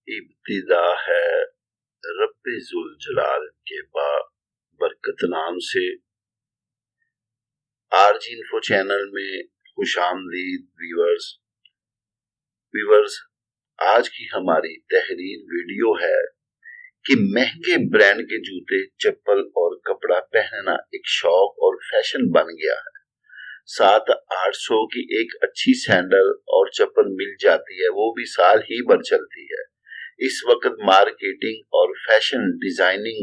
ابتدا ہے رب ذوالجلال کے برکت نام سے۔ آر جی انفو چینل میں خوش آمدید ویورز، آج کی ہماری تحریر ویڈیو ہے کہ مہنگے برانڈ کے جوتے، چپل اور کپڑا پہننا ایک شوق اور فیشن بن گیا ہے۔ 700-800 کی ایک اچھی سینڈل اور چپل مل جاتی ہے، وہ بھی سال ہی بھر چلتی ہے۔ اس وقت مارکیٹنگ اور فیشن ڈیزائننگ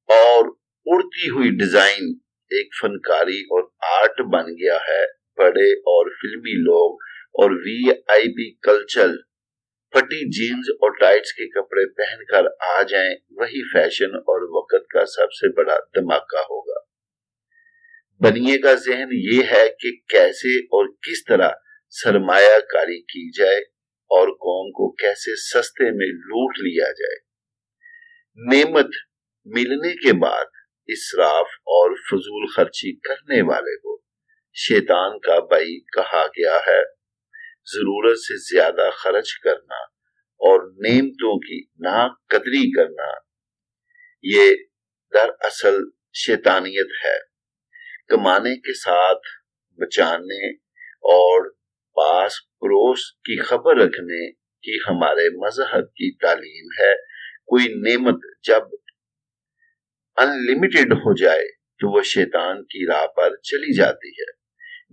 اور اڑتی ہوئی ڈیزائن ایک فنکاری اور آرٹ بن گیا ہے۔ بڑے اور فلمی لوگ اور وی آئی پی کلچر پھٹی جینز اور ٹائٹس کے کپڑے پہن کر آ جائیں، وہی فیشن اور وقت کا سب سے بڑا دھماکہ ہوگا۔ بنیے کا ذہن یہ ہے کہ کیسے اور کس طرح سرمایہ کاری کی جائے اور قوم کو کیسے سستے میں لوٹ لیا جائے۔ نعمت ملنے کے بعد اسراف اور فضول خرچی کرنے والے کو شیطان کا بھائی کہا گیا ہے۔ ضرورت سے زیادہ خرچ کرنا اور نعمتوں کی ناقدری کرنا، یہ دراصل شیطانیت ہے۔ کمانے کے ساتھ بچانے اور پاس پڑوس کی خبر رکھنے کی ہمارے مذہب کی تعلیم ہے۔ کوئی نعمت جب ان لمیٹڈ ہو جائے تو وہ شیطان کی راہ پر چلی جاتی ہے۔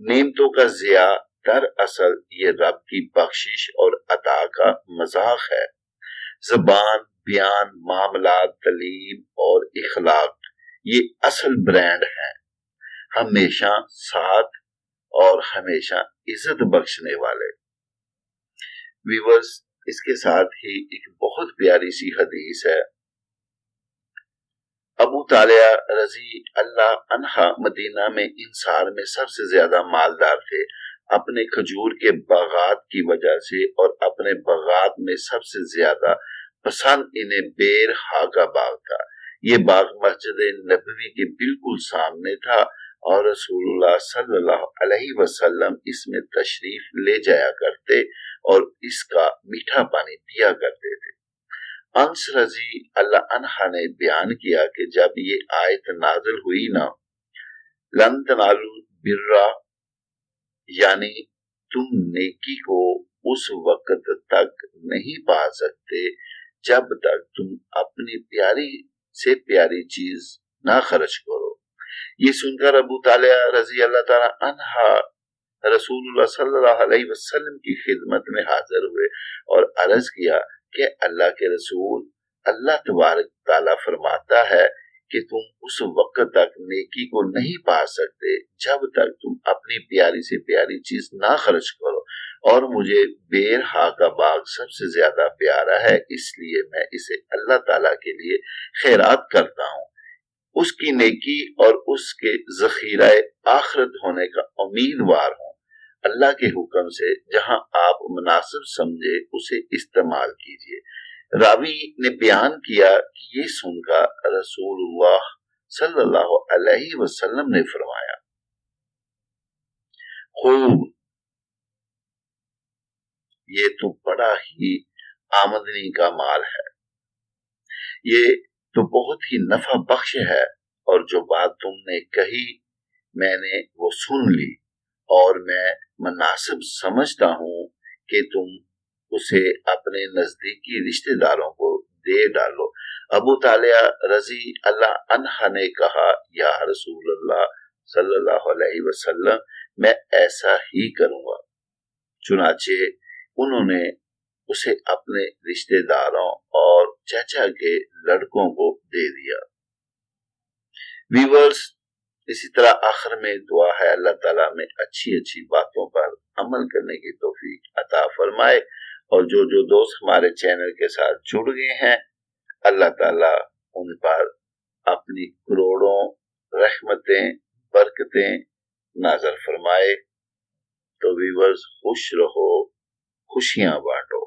نعمتوں کا ضیاع دراصل یہ رب کی بخشش اور عطا کا مذاق ہے۔ زبان، بیان، معاملات، تعلیم اور اخلاق یہ اصل برانڈ ہیں، ہمیشہ ساتھ اور ہمیشہ عزت بخشنے والے۔ ویورز، اس کے ساتھ ہی ایک بہت پیاری سی حدیث ہے۔ ابو طالعہ رضی اللہ عنہ مدینہ میں انصار میں سب سے زیادہ مالدار تھے۔ اپنے کھجور کے باغات کی وجہ سے اور اپنے باغات میں سب سے زیادہ پسند انہیں بیر ہا کا باغ تھا۔ یہ باغ مسجد نبوی کے بالکل سامنے تھا اور رسول اللہ صلی اللہ علیہ وسلم اس میں تشریف لے جایا کرتے اور اس کا میٹھا پانی پیا کرتے تھے۔ انس رضی اللہ عنہ نے بیان کیا کہ جب یہ آیت نازل ہوئی نا، لن تنالوا البر، یعنی تم نیکی کو اس وقت تک نہیں پا سکتے جب تک تم اپنی پیاری سے پیاری چیز نہ خرچ کرو۔ یہ سن کر ابو طالعہ رضی اللہ تعالی عنہ رسول اللہ صلی اللہ علیہ وسلم کی خدمت میں حاضر ہوئے اور عرض کیا کہ اللہ کے رسول، اللہ تبارک تعالیٰ فرماتا ہے کہ تم اس وقت تک نیکی کو نہیں پا سکتے جب تک تم اپنی پیاری سے پیاری چیز نہ خرچ کرو، اور مجھے بیر ہا کا باغ سب سے زیادہ پیارا ہے، اس لیے میں اسے اللہ تعالیٰ کے لیے خیرات کرتا ہوں۔ اس کی نیکی اور اس کے ذخیرہ آخرت ہونے کا امیدوار ہوں۔ اللہ کے حکم سے جہاں آپ مناسب سمجھے اسے استعمال کیجیے۔ راوی نے بیان کیا کہ یہ سن کر رسول اللہ صلی اللہ علیہ وسلم نے فرمایا، خوب، یہ تو بڑا ہی آمدنی کا مال ہے، یہ تو بہت ہی نفع بخش ہے، اور جو بات تم نے کہی میں نے وہ سن لی اور میں مناسب سمجھتا ہوں کہ تم اسے اپنے نزدیکی رشتہ داروں کو دے ڈالو۔ ابو طالعہ رضی اللہ عنہ نے کہا، یا رسول اللہ صلی اللہ علیہ وسلم، میں ایسا ہی کروں گا۔ چنانچہ انہوں نے اسے اپنے رشتہ داروں اور چچا کے لڑکوں کو دے دیا۔ ویورز، اسی طرح آخر میں دعا ہے اللہ تعالیٰ میں اچھی باتوں پر عمل کرنے کی توفیق عطا فرمائے، اور جو دوست ہمارے چینل کے ساتھ جڑ گئے ہیں، اللہ تعالیٰ ان پر اپنی کروڑوں رحمتیں، برکتیں نازل فرمائے۔ تو ویورز، خوش رہو، خوشیاں بانٹو۔